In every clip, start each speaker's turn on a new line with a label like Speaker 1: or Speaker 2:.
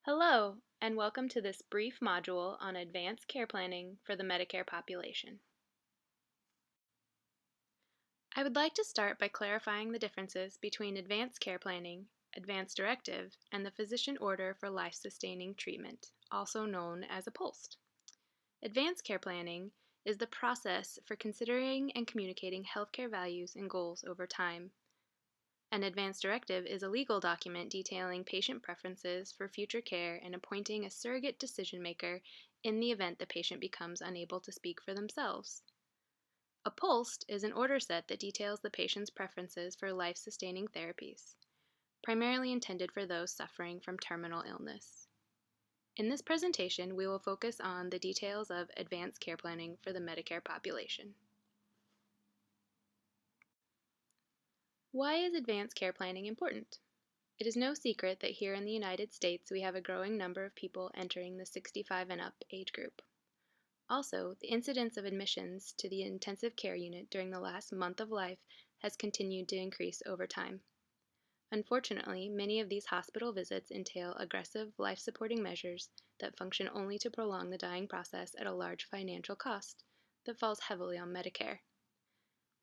Speaker 1: Hello, and welcome to this brief module on advanced care planning for the Medicare population. I would like to start by clarifying the differences between advanced care planning, advanced directive, and the physician order for life-sustaining treatment, also known as a POLST. Advanced care planning is the process for considering and communicating healthcare values and goals over time. An advance directive is a legal document detailing patient preferences for future care and appointing a surrogate decision-maker in the event the patient becomes unable to speak for themselves. A POLST is an order set that details the patient's preferences for life-sustaining therapies, primarily intended for those suffering from terminal illness. In this presentation, we will focus on the details of advanced care planning for the Medicare population. Why is advanced care planning important? It is no secret that here in the United States we have a growing number of people entering the 65 and up age group. Also, the incidence of admissions to the intensive care unit during the last month of life has continued to increase over time. Unfortunately, many of these hospital visits entail aggressive life-supporting measures that function only to prolong the dying process at a large financial cost that falls heavily on Medicare.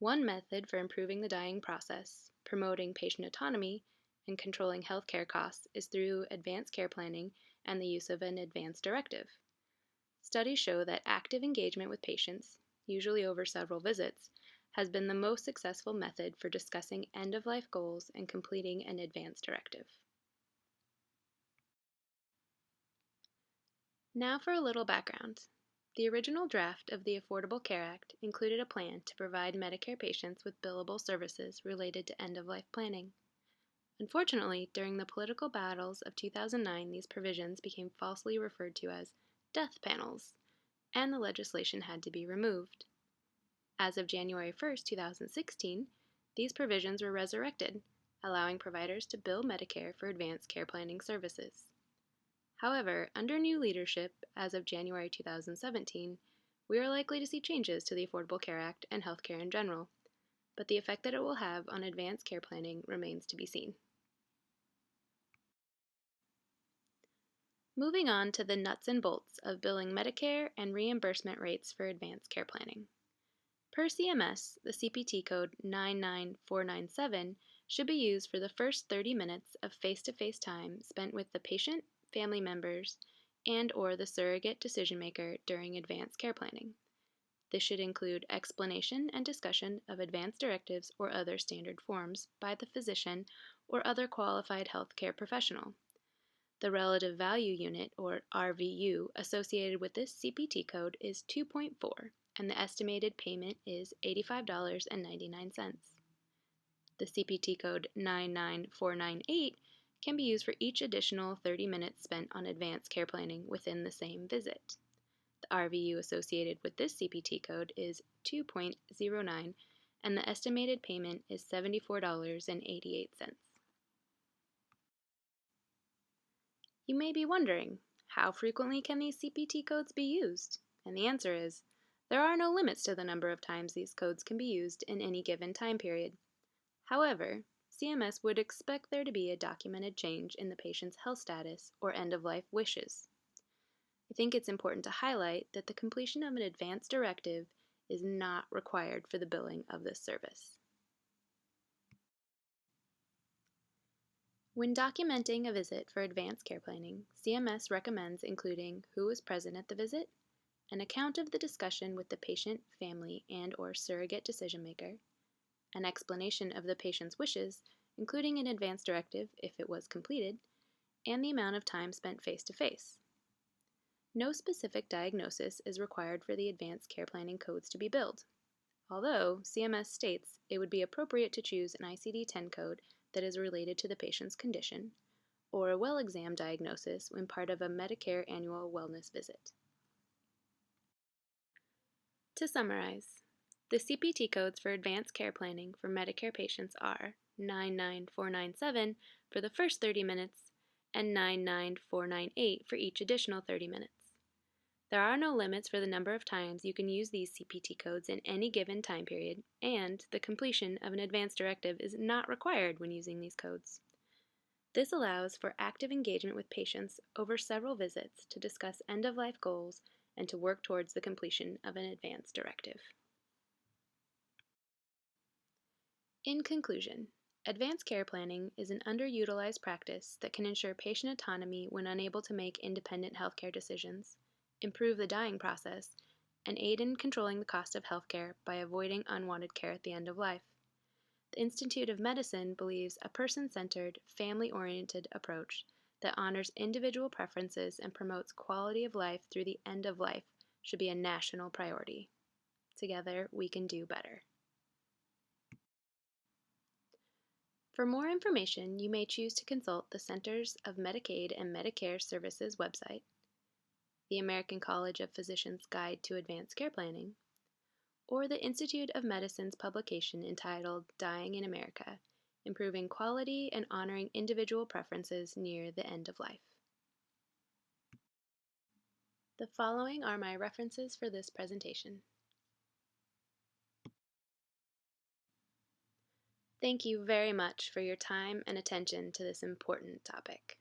Speaker 1: One method for improving the dying process, promoting patient autonomy, and controlling healthcare costs is through advanced care planning and the use of an advance directive. Studies show that active engagement with patients, usually over several visits, has been the most successful method for discussing end-of-life goals and completing an advance directive. Now for a little background. The original draft of the Affordable Care Act included a plan to provide Medicare patients with billable services related to end-of-life planning. Unfortunately, during the political battles of 2009, these provisions became falsely referred to as death panels, and the legislation had to be removed. As of January 1, 2016, these provisions were resurrected, allowing providers to bill Medicare for advanced care planning services. However, under new leadership as of January 2017, we are likely to see changes to the Affordable Care Act and healthcare in general, but the effect that it will have on advanced care planning remains to be seen. Moving on to the nuts and bolts of billing Medicare and reimbursement rates for advanced care planning. Per CMS, the CPT code 99497 should be used for the first 30 minutes of face-to-face time spent with the patient, family members, and/or the surrogate decision-maker during advanced care planning. This should include explanation and discussion of advanced directives or other standard forms by the physician or other qualified healthcare professional. The relative value unit, or RVU, associated with this CPT code is 2.4, and the estimated payment is $85.99. The CPT code 99498 can be used for each additional 30 minutes spent on advanced care planning within the same visit. The RVU associated with this CPT code is 2.09, and the estimated payment is $74.88. You may be wondering, how frequently can these CPT codes be used? And the answer is, there are no limits to the number of times these codes can be used in any given time period. However, CMS would expect there to be a documented change in the patient's health status or end-of-life wishes. I think it's important to highlight that the completion of an advance directive is not required for the billing of this service. When documenting a visit for advanced care planning, CMS recommends including who was present at the visit, an account of the discussion with the patient, family, and/or surrogate decision-maker, an explanation of the patient's wishes, including an advance directive if it was completed, and the amount of time spent face-to-face. No specific diagnosis is required for the advanced care planning codes to be billed, although CMS states it would be appropriate to choose an ICD-10 code that is related to the patient's condition, or a well exam diagnosis when part of a Medicare annual wellness visit. To summarize, the CPT codes for advanced care planning for Medicare patients are 99497 for the first 30 minutes and 99498 for each additional 30 minutes. There are no limits for the number of times you can use these CPT codes in any given time period, and the completion of an advance directive is not required when using these codes. This allows for active engagement with patients over several visits to discuss end-of-life goals and to work towards the completion of an advance directive. In conclusion, advanced care planning is an underutilized practice that can ensure patient autonomy when unable to make independent healthcare decisions, improve the dying process, and aid in controlling the cost of healthcare by avoiding unwanted care at the end of life. The Institute of Medicine believes a person-centered, family-oriented approach that honors individual preferences and promotes quality of life through the end of life should be a national priority. Together, we can do better. For more information, you may choose to consult the Centers of Medicaid and Medicare Services website, the American College of Physicians Guide to Advanced Care Planning, or the Institute of Medicine's publication entitled Dying in America, Improving Quality and Honoring Individual Preferences Near the End of Life. The following are my references for this presentation. Thank you very much for your time and attention to this important topic.